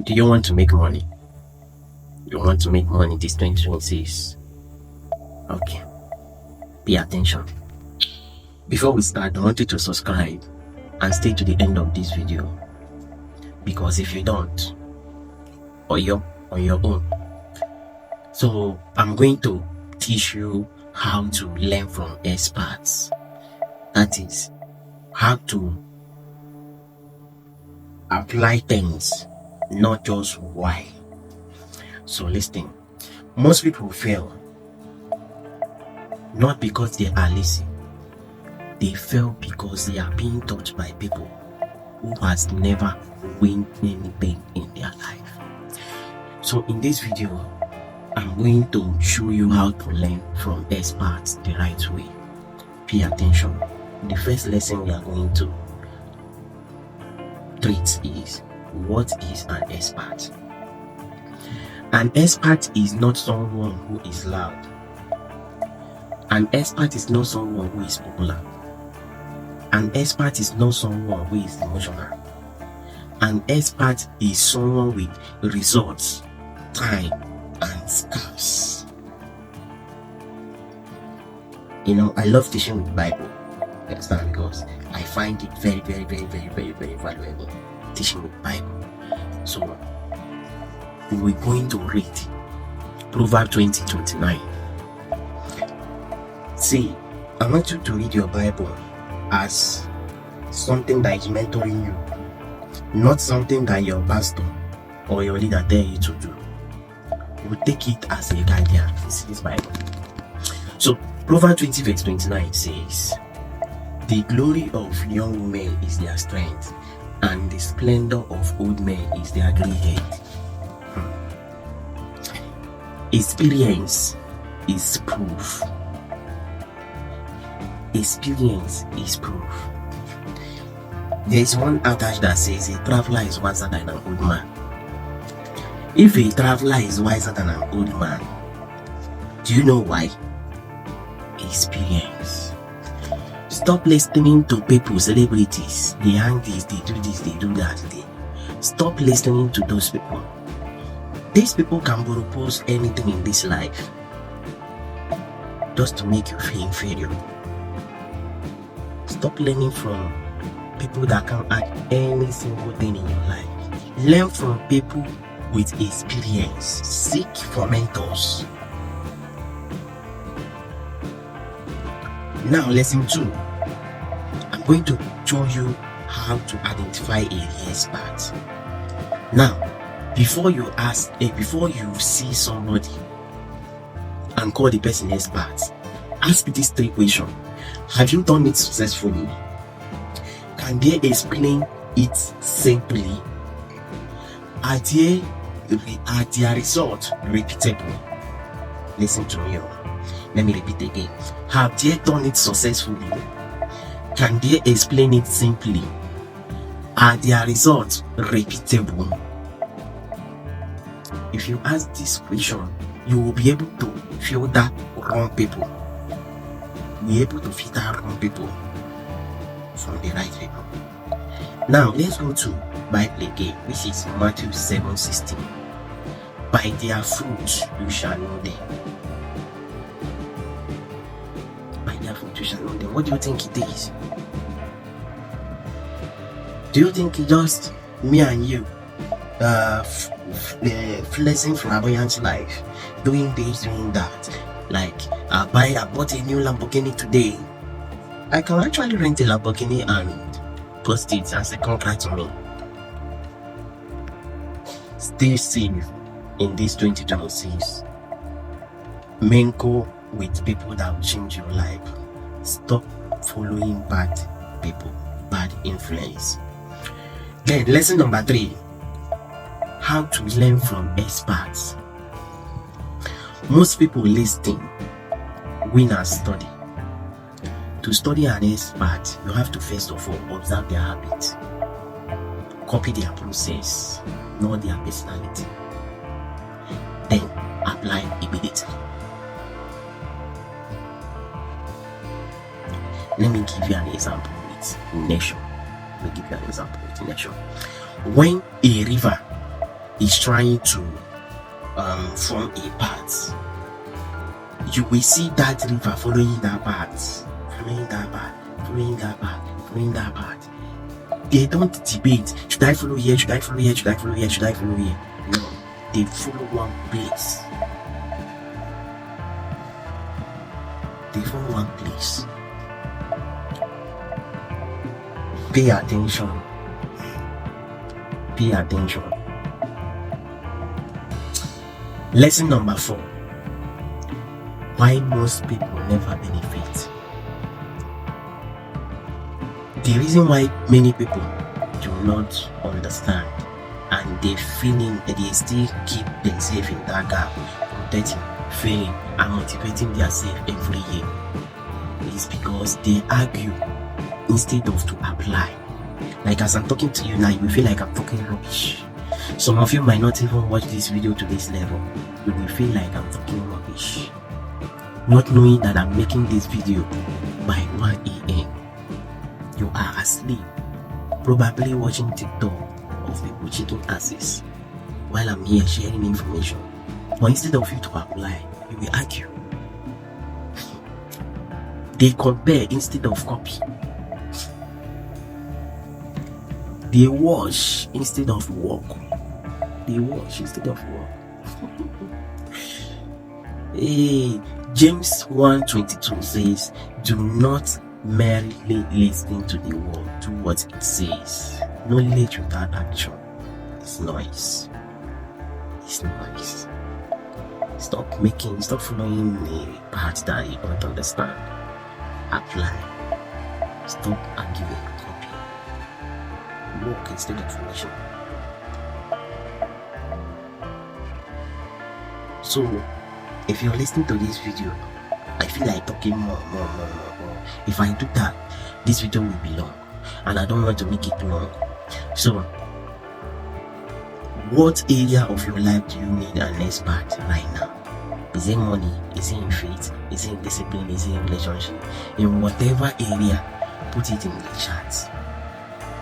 Do you want to make money? You want to make money this 2026? Okay, pay attention. Before we start, I want you to subscribe and stay to the end of this video, because if you don't, or you're on your own, so I'm going to teach you how to learn from experts. That is, how to apply things, not just why. So listen, most people fail not because they are lazy. They fail because they are being taught by people who has never win anything in their life. So in this video, I'm going to show you how to learn from experts the right way. Pay attention. The first lesson we are going to treat is, what is an expert? An expert is not someone who is loud. An expert is not someone who is popular. An expert is not someone who is emotional. An expert is someone with results, time, and scars. You know, I love teaching with Bible. Understand? Because I find it very valuable teaching with Bible. So we're going to read Proverbs 20:29. See, I want you to read your Bible as something that is mentoring you, not something that your pastor or your leader tell you to do. You take it as a guardian. This is Bible. So Proverbs 20:29 says, "The glory of young men is their strength, and the splendor of old men is their gray head." Experience is proof. Experience is proof. There is one adage that says a traveler is wiser than an old man. If a traveler is wiser than an old man, do you know why? Experience. Stop listening to people, celebrities. They hang this, they do this, they do that. Stop listening to those people. These people can propose anything in this life just to make you feel inferior. Stop learning from people that can add any single thing in your life. Learn from people with experience. Seek for mentors. Now, lesson 2. I'm going to show you how to identify a real expert. Now, before you see somebody and call the person expert, ask these 3 questions. Have you done it successfully? Can they explain it simply? Are their results repeatable? Listen to me. Let me repeat again. Have they done it successfully? Can they explain it simply? Are their results repeatable? If you ask this question, you will be able to filter wrong people. Be able to filter wrong people from the right people. Now let's go to Bible again, which is Matthew 7:16. By their fruits you shall know them. By their fruit you shall know them. What do you think it is? Do you think it's just me and you flexing flamboyant life, doing this, doing that? Like, I bought a new Lamborghini today. I can actually rent a Lamborghini and post it and say, congrats to me. Stay safe in this 2026. Mingle with people that will change your life. Stop following bad people, bad influence. Then lesson number 3. How to learn from experts. Most people listen when I study. To study an expert, you have to first of all observe their habits, copy their process, know their personality, then apply immediately. Let me give you an example with nature. When a river is trying to form a path, you will see that river following that path, following that path, following that path, following that path. They don't debate, should I follow here, should I follow here, should I follow here, should I follow here? No, they follow one place. They follow one place. Pay attention. Pay attention. Lesson number 4. Why most people never benefit. The reason why many people do not understand and they still keep themselves in that gap, protecting, failing, and motivating themselves every year is because they argue instead of to apply. Like as I'm talking to you now, you will feel like I'm talking rubbish. Some of you might not even watch this video to this level. You will feel like I'm talking rubbish, not knowing that I'm making this video by 1 a.m. You are asleep, probably watching TikTok of people cheating asses while I'm here sharing information. But instead of you to apply, you will argue. They compare instead of copy. They watch instead of walk. They watch instead of walk. Hey, James 1:22 says, do not merely listen to the word, do what it says. Knowledge without action is noise. It's noise. Stop following the path that you don't understand. Apply. Stop arguing. Copy. Walk instead of watching. So, if you're listening to this video, I feel like talking more. If I do that, this video will be long, and I don't want to make it long. So, what area of your life do you need an expert right now? Is it money? Is it in faith? Is it in discipline? Is it in relationship? In whatever area, put it in the chat.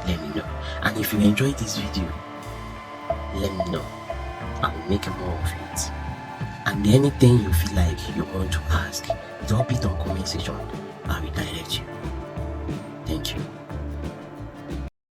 Let me know. And if you enjoyed this video, let me know. I will make more of it. And anything you feel like you want to ask, drop it on comment section. I will direct you. Thank you.